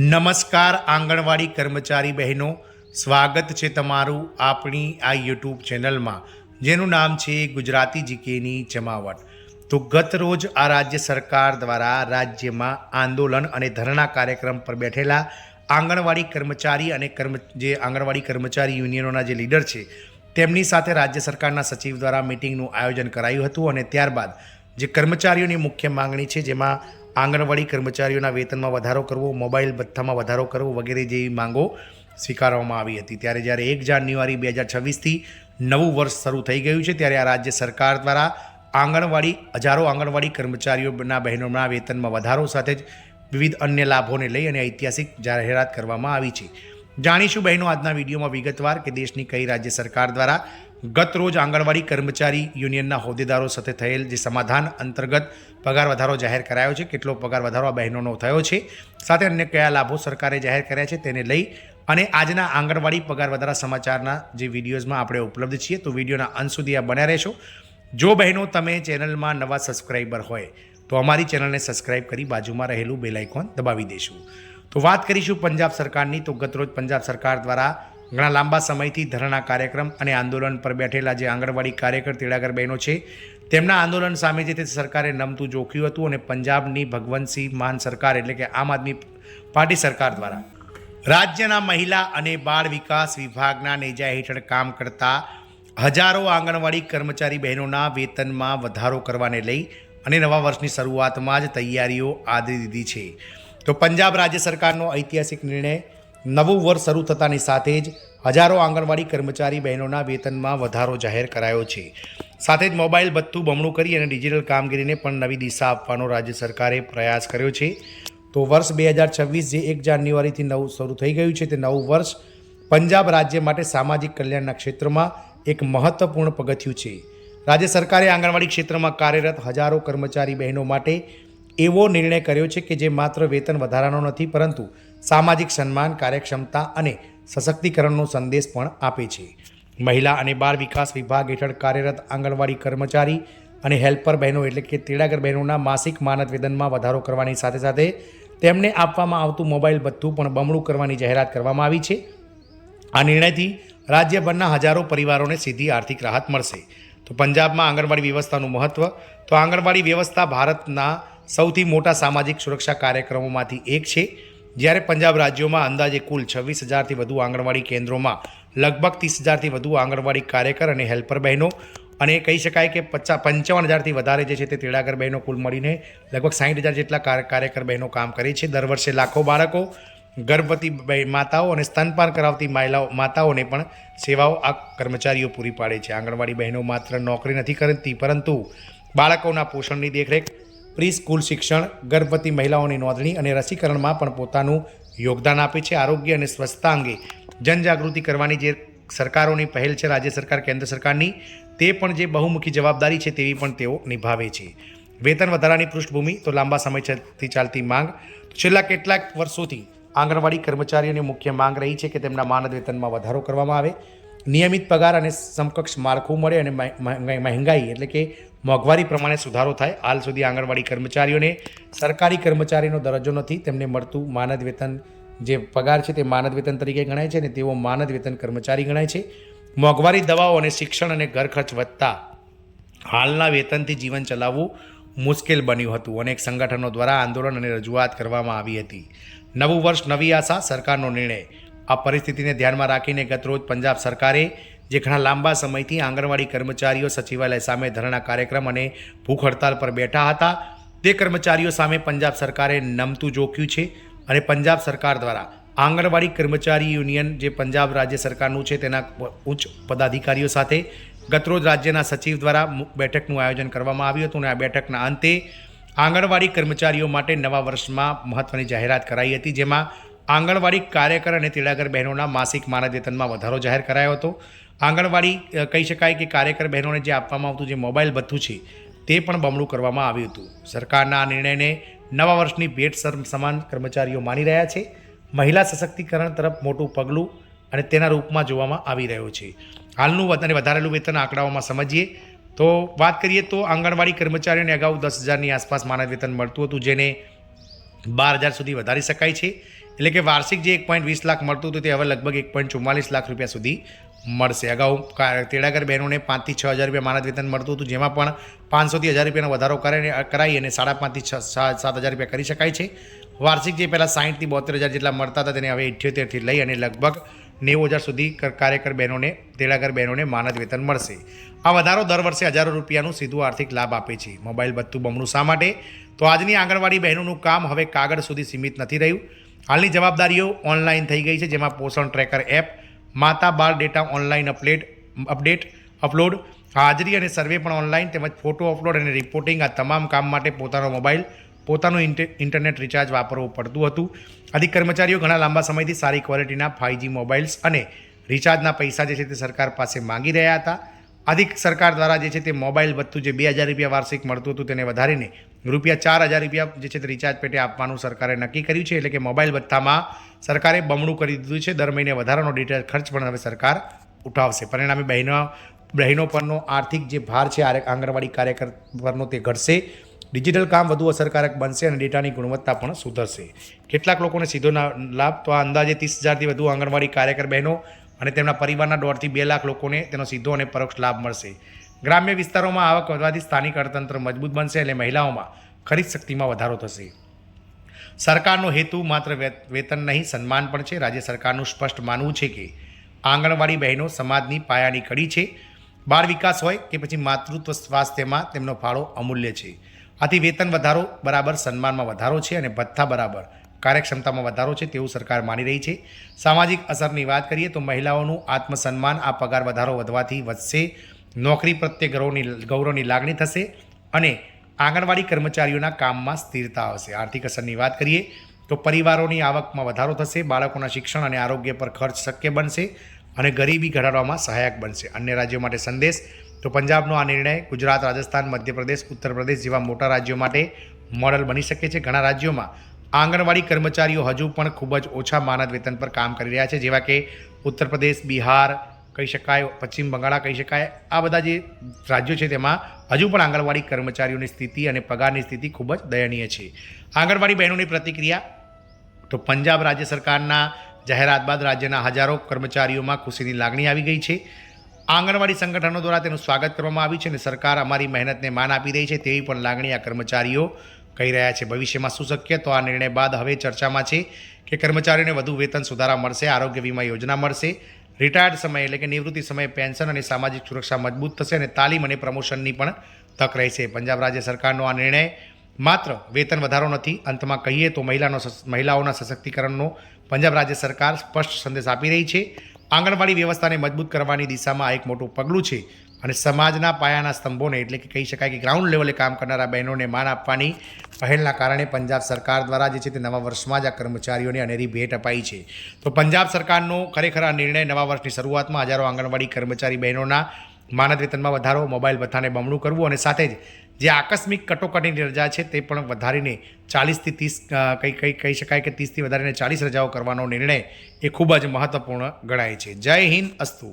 નમસ્કાર આંગણવાડી કર્મચારી બહેનો, સ્વાગત છે તમારું આપણી આ યુટ્યુબ ચેનલમાં જેનું નામ છે ગુજરાતી જીકેની જમાવટ। તો ગત રોજ આ રાજ્ય સરકાર દ્વારા રાજ્યમાં આંદોલન અને ધરણા કાર્યક્રમ પર બેઠેલા આંગણવાડી કર્મચારી અને જે આંગણવાડી કર્મચારી યુનિયનોના જે લીડર છે તેમની સાથે રાજ્ય સરકારના સચિવ દ્વારા મિટિંગનું આયોજન કરાયું હતું અને ત્યારબાદ જે કર્મચારીઓની મુખ્ય માંગણી છે જેમાં આંગણવાડી કર્મચારીઓના વેતનમાં વધારો કરવો, મોબાઈલ ભથ્થામાં વધારો કરવો વગેરે જેવી માંગો સ્વીકારવામાં આવી હતી। ત્યારે જ્યારે 1 જાન્યુઆરી 2026થી નવું વર્ષ શરૂ થઈ ગયું છે ત્યારે આ રાજ્ય સરકાર દ્વારા હજારો આંગણવાડી કર્મચારીઓના બહેનોના વેતનમાં વધારો સાથે જ વિવિધ અન્ય લાભોને લઈ અને ઐતિહાસિક જાહેરાત કરવામાં આવી છે। જાણીશું બહેનો આજના વિડીયોમાં વિગતવાર કે દેશની કઈ રાજ્ય સરકાર દ્વારા ગત રોજ આંગણવાડી કર્મચારી યુનિયનના હોદ્દેદારો સાથે થયેલ જે સમાધાન અંતર્ગત પગાર વધારો જાહેર કરાયો છે, કેટલો પગાર વધારો આ બહેનોનો થયો છે, સાથે અન્ય કયા લાભો સરકારે જાહેર કર્યા છે તેને લઈ અને આજના આંગણવાડી પગાર વધારા સમાચારના જે વિડીયોઝમાં આપણે ઉપલબ્ધ છીએ। તો વિડીયોના અંત સુધી આ બન્યા રહેશો। જો બહેનો તમે ચેનલમાં નવા સબસ્ક્રાઈબર હોય તો અમારી ચેનલને સબસ્ક્રાઈબ કરી બાજુમાં રહેલું બેલ આઇકોન દબાવી દેશું। તો વાત કરીશું પંજાબ સરકારની। તો ગતરોજ પંજાબ સરકાર દ્વારા ઘણા લાંબા સમયથી ધરણા કાર્યક્રમ અને આંદોલન પર બેઠેલા જે આંગણવાડી કાર્યકર તેડાગર બહેનો છે તેમના આંદોલન સામે જે તે સરકારે નમતું જોખ્યું હતું અને પંજાબની ભગવંતસિંહ માન સરકાર એટલે કે આમ આદમી પાર્ટી સરકાર દ્વારા રાજ્યના મહિલા અને બાળ વિકાસ વિભાગના નેજા હેઠળ કામ કરતા હજારો આંગણવાડી કર્મચારી બહેનોના વેતનમાં વધારો કરવાને લઈ અને નવા વર્ષની શરૂઆતમાં જ તૈયારીઓ આદરી દીધી છે। તો પંજાબ રાજ્ય સરકારનો ઐતિહાસિક નિર્ણય નવું વર્ષ શરૂ થતાની સાથે જ હજારો આંગણવાડી કર્મચારી બહેનોના વેતનમાં વધારો જાહેર કરાયો છે। સાથે જ મોબાઈલ ભથ્થું બમણું કરી અને ડિજિટલ કામગીરીને પણ નવી દિશા આપવાનો રાજ્ય સરકારે પ્રયાસ કર્યો છે। તો વર્ષ 2026 જે 1 જાન્યુઆરીથી નવું શરૂ થઈ ગયું છે તે નવું વર્ષ પંજાબ રાજ્ય માટે સામાજિક કલ્યાણના ક્ષેત્રમાં એક મહત્વપૂર્ણ પગથિયું છે। રાજ્ય સરકારે આંગણવાડી ક્ષેત્રમાં કાર્યરત હજારો કર્મચારી બહેનો માટે એવો નિર્ણય કર્યો છે કે જે માત્ર વેતન વધારાનો નથી પરંતુ સામાજિક સન્માન, કાર્યક્ષમતા અને સશક્તિકરણનો સંદેશ પણ આપે છે। મહિલા અને બાળ વિકાસ વિભાગ હેઠળ કાર્યરત આંગણવાડી કર્મચારી અને હેલ્પર બહેનો એટલે કે તેડાગર બહેનોના માસિક માનદ વેતનમાં વધારો કરવાની સાથે સાથે તેમને આપવામાં આવતું મોબાઈલ ભથ્થું પણ બમણું કરવાની જાહેરાત કરવામાં આવી છે। આ નિર્ણયથી રાજ્યભરના હજારો પરિવારોને સીધી આર્થિક રાહત મળશે। તો પંજાબમાં આંગણવાડી વ્યવસ્થાનું મહત્વ। તો આંગણવાડી વ્યવસ્થા ભારતના સૌથી મોટા સામાજિક સુરક્ષા કાર્યક્રમોમાંથી એક છે। જ્યારે પંજાબ રાજ્યોમાં અંદાજે કુલ 26,000થી વધુ આંગણવાડી કેન્દ્રોમાં લગભગ 30,000થી વધુ આંગણવાડી કાર્યકર અને હેલ્પર બહેનો અને કહી શકાય કે 55,000થી વધારે જે છે તે તેડાગર બહેનો કુલ મળીને લગભગ 60,000 જેટલા કાર્યકર બહેનો કામ કરે છે। દર વર્ષે લાખો બાળકો, ગર્ભવતી માતાઓ અને સ્તનપાન કરાવતી માતાઓને પણ સેવાઓ આ કર્મચારીઓ પૂરી પાડે છે। આંગણવાડી બહેનો માત્ર નોકરી નથી કરતી પરંતુ બાળકોના પોષણની દેખરેખ, પ્રી સ્કૂલ શિક્ષણ, ગર્ભવતી મહિલાઓની નોંધણી અને રસીકરણમાં પણ પોતાનું યોગદાન આપે છે। આરોગ્ય અને સ્વચ્છતા અંગે જનજાગૃતિ કરવાની જે સરકારોની પહેલ છે રાજ્ય સરકાર, કેન્દ્ર સરકારની, તે પણ જે બહુમુખી જવાબદારી છે તેવી પણ તેઓ નિભાવે છે। વેતન વધારાની પૃષ્ઠભૂમિ। તો લાંબા સમયથી ચાલતી માંગ। છેલ્લા કેટલાક વર્ષોથી આંગણવાડી કર્મચારીઓની મુખ્ય માંગ રહી છે કે તેમના માનદ વેતનમાં વધારો કરવામાં આવે, નિયમિત પગાર અને સમકક્ષ માળખું મળે અને મહેંગાઈ એટલે કે મોંઘવારી પ્રમાણે સુધારો થાય। હાલ સુધી આંગણવાડી કર્મચારીઓને સરકારી કર્મચારીનો દરજ્જો નથી, તેમને મળતું માનદ વેતન જે પગાર છે તે માનદ વેતન તરીકે ગણાય છે અને તેઓ માનદ વેતન કર્મચારી ગણાય છે। મોંઘવારી, દવાઓ અને શિક્ષણ અને ઘર ખર્ચ વધતા હાલના વેતનથી જીવન ચલાવવું મુશ્કેલ બન્યું હતું। અનેક સંગઠનો દ્વારા આંદોલન અને રજૂઆત કરવામાં આવી હતી। નવું વર્ષ, નવી આશા, સરકારનો નિર્ણય। આ પરિસ્થિતિને ધ્યાનમાં રાખીને ગતરોજ પંજાબ સરકારે જે ઘણા લાંબા સમયથી આંગણવાડી કર્મચારીઓ સચિવાલય સામે ધરણા કાર્યક્રમ અને ભૂખ હડતાલ પર બેઠા હતા તે કર્મચારીઓ સામે પંજાબ સરકારે નમતું જોખ્યું છે અને પંજાબ સરકાર દ્વારા આંગણવાડી કર્મચારી યુનિયન જે પંજાબ રાજ્ય સરકારનું છે તેના ઉચ્ચ પદાધિકારીઓ સાથે ગતરોજ રાજ્યના સચિવ દ્વારા બેઠકનું આયોજન કરવામાં આવ્યું હતું અને આ બેઠકના અંતે આંગણવાડી કર્મચારીઓ માટે નવા વર્ષમાં મહત્ત્વની જાહેરાત કરાઈ હતી જેમાં આંગણવાડી કાર્યકર અને તેડાગર બહેનોના માસિક માનદ વેતનમાં વધારો જાહેર કરાયો હતો। આંગણવાડી કહી શકાય કે કાર્યકર બહેનોને જે આપવામાં આવતું જે મોબાઈલ ભથ્થું છે તે પણ બમણું કરવામાં આવ્યું હતું। સરકારના આ નિર્ણયને નવા વર્ષની ભેટ સમાન કર્મચારીઓ માની રહ્યા છે। મહિલા સશક્તિકરણ તરફ મોટું પગલું અને તેના રૂપમાં જોવામાં આવી રહ્યો છે। હાલનું અને વધારેલું વેતન આંકડાઓમાં સમજીએ તો વાત કરીએ તો આંગણવાડી કર્મચારીઓને અગાઉ 10,000ની આસપાસ માનદ વેતન મળતું હતું જેને 12,000 સુધી વધારી શકાય છે. એટલે કે વાર્ષિક જે 1.20 લાખ મળતું હતું તે હવે લગભગ 1.44 લાખ રૂપિયા સુધી મળશે. અગાઉ તેડાગર બહેનોને 5,000 થી 6,000 રૂપિયા માનદ વેતન મળતું હતું, જેમાં પણ 500 થી 1,000 રૂપિયાનો વધારો કરાઈ અને 5,500 થી 7,000 રૂપિયા કરી શકાય છે. વાર્ષિક જે પહેલાં 60,000 થી 72,000 જેટલા મળતા હતા તેને હવે 78 થી લઈ અને લગભગ 90,000 સુધી કાર્યકર બહેનોને તેડાગર બહેનોને માનદ વેતન મળશે. આ વધારો દર વર્ષે હજારો રૂપિયાનું સીધું આર્થિક લાભ આપે છે. મોબાઈલ ભથ્થું બમણું શા માટે? તો આજની આંગણવાડી બહેનોનું કામ હવે કાગળ સુધી સીમિત નથી રહ્યું. હાલની જવાબદારીઓ ઓનલાઈન થઈ ગઈ છે, જેમાં પોષણ ટ્રેકર એપ, માતા બાળ ડેટા ઓનલાઈન અપડેટ, અપલોડ, હાજરી અને સર્વે પણ ઓનલાઈન, તેમજ ફોટો અપલોડ અને રિપોર્ટિંગ. આ તમામ કામ માટે પોતાનો મોબાઈલ, પોતાનું ઇન્ટરનેટ રિચાર્જ વાપરવું પડતું હતું. આથી કર્મચારીઓ ઘણા લાંબા સમયથી સારી ક્વોલિટીના 5G મોબાઈલ્સ અને રિચાર્જના પૈસા જે છે તે સરકાર પાસે માંગી રહ્યા હતા. આથી સરકાર દ્વારા જે છે તે મોબાઈલ ભથ્થું જે 2,000 રૂપિયા વાર્ષિક મળતું હતું તેને વધારીને ₹4,000 રૂપિયા જે છે તે રિચાર્જ પેટે આપવાનું સરકારે નક્કી કર્યું છે. એટલે કે મોબાઈલ ભથ્થામાં સરકારે બમણું કરી દીધું છે. દર મહિને વધારાનો ડિટેલ ખર્ચ પણ હવે સરકાર ઉઠાવશે. પરિણામે બહેનો પરનો આર્થિક જે ભાર છે આંગણવાડી કાર્યકર પરનો તે ઘટશે. ડિજિટલ કામ વધુ અસરકારક બનશે અને ડેટાની ગુણવત્તા પણ સુધરશે. કેટલાક લોકોને સીધો લાભ? તો આ અંદાજે 30,000થી વધુ આંગણવાડી કાર્યકર બહેનો અને તેમના પરિવારના 1.5 થી 2 લાખ લોકોને તેનો સીધો અને પરોક્ષ લાભ મળશે. ગ્રામ્ય વિસ્તારોમાં આવક વધવાથી સ્થાનિક અર્થતંત્ર મજબૂત બનશે એટલે મહિલાઓમાં ખરીદ શક્તિમાં વધારો થશે. સરકારનો હેતુ માત્ર વેતન નહીં, સન્માન પણ છે. રાજ્ય સરકારનું સ્પષ્ટ માનવું છે કે આંગણવાડી બહેનો સમાજની પાયાની કડી છે. બાળ વિકાસ હોય કે પછી માતૃત્વ સ્વાસ્થ્યમાં તેમનો ફાળો અમૂલ્ય છે. આથી વેતન વધારો બરાબર સન્માનમાં વધારો છે અને ભથ્થા બરાબર કાર્યક્ષમતામાં વધારો છે તેવું સરકાર માની રહી છે. સામાજિક અસરની વાત કરીએ તો મહિલાઓનું આત્મસન્માન આ પગાર વધારો વધવાથી વધશે. નોકરી પ્રત્યે ગૌરવની લાગણી થશે અને આંગણવાડી કર્મચારીઓના કામમાં સ્થિરતા આવશે. આર્થિક અસરની વાત કરીએ તો પરિવારોની આવકમાં વધારો થશે, બાળકોના શિક્ષણ અને આરોગ્ય પર ખર્ચ શક્ય બનશે અને ગરીબી ઘટાડવામાં સહાયક બનશે. અન્ય રાજ્યો માટે સંદેશ તો પંજાબનો આ નિર્ણય ગુજરાત, રાજસ્થાન, મધ્યપ્રદેશ, ઉત્તર પ્રદેશ જેવા મોટા રાજ્યો માટે મોડલ બની શકે છે. ઘણા રાજ્યોમાં આંગણવાડી કર્મચારીઓ હજુ પણ ખૂબ જ ઓછા માનદ વેતન પર કામ કરી રહ્યા છે, જેવા કે ઉત્તર પ્રદેશ, બિહાર કહી શકાય, પશ્ચિમ બંગાળ કહી શકાય. આ બધા જે રાજ્યો છે તેમાં હજુ પણ આંગણવાડી કર્મચારીઓની સ્થિતિ અને પગારની સ્થિતિ ખૂબ જ દયનીય છે. આંગણવાડી બહેનોની પ્રતિક્રિયા તો પંજાબ રાજ્ય સરકારના જાહેરાત બાદ રાજ્યના હજારો કર્મચારીઓમાં ખુશીની લાગણી આવી ગઈ છે. આંગણવાડી સંગઠનો દ્વારા તેનું સ્વાગત કરવામાં આવ્યું છે અને સરકાર અમારી મહેનતને માન આપી રહી છે તેવી પણ લાગણી આ કર્મચારીઓ કહી રહ્યા છે. ભવિષ્યમાં શું શક્ય? તો આ નિર્ણય બાદ હવે ચર્ચામાં છે કે કર્મચારીઓને વધુ વેતન સુધારા મળશે, આરોગ્ય વીમા યોજના મળશે, રિટાયર્ડ સમયે એટલે કે નિવૃત્તિ સમયે પેન્શન અને સામાજિક સુરક્ષા મજબૂત થશે અને તાલીમ અને પ્રમોશનની પણ તક રહેશે. પંજાબ રાજ્ય સરકારનો આ નિર્ણય માત્ર વેતન વધારો નથી. અંતમાં કહીએ તો મહિલાઓના સશક્તિકરણનો પંજાબ રાજ્ય સરકાર સ્પષ્ટ સંદેશ આપી રહી છે. આંગણવાડી વ્યવસ્થાને મજબૂત કરવાની દિશામાં આ એક મોટું પગલું છે અને સમાજના પાયાના સ્તંભોને એટલે કે કહી શકાય કે ગ્રાઉન્ડ લેવલે કામ કરનારા બહેનોને માન આપવાની પહેલના કારણે પંજાબ સરકાર દ્વારા જે છે તે નવા વર્ષમાં જ આ કર્મચારીઓને અનેરી ભેટ અપાઈ છે. તો પંજાબ સરકારનો ખરેખર આ નિર્ણય નવા વર્ષની શરૂઆતમાં હજારો આંગણવાડી કર્મચારી બહેનોના માનદ વેતનમાં વધારો, મોબાઈલ ભથ્થાને બમણું કરવું અને સાથે જ જે આકસ્મિક કટોકટીની રજા છે તે પણ વધારીને 40 થી 30 કહી શકાય કે 30થી વધારીને 40 રજાઓ કરવાનો નિર્ણય એ ખૂબ જ મહત્વપૂર્ણ ગણાય છે. જય હિન્દ, અસ્તુ.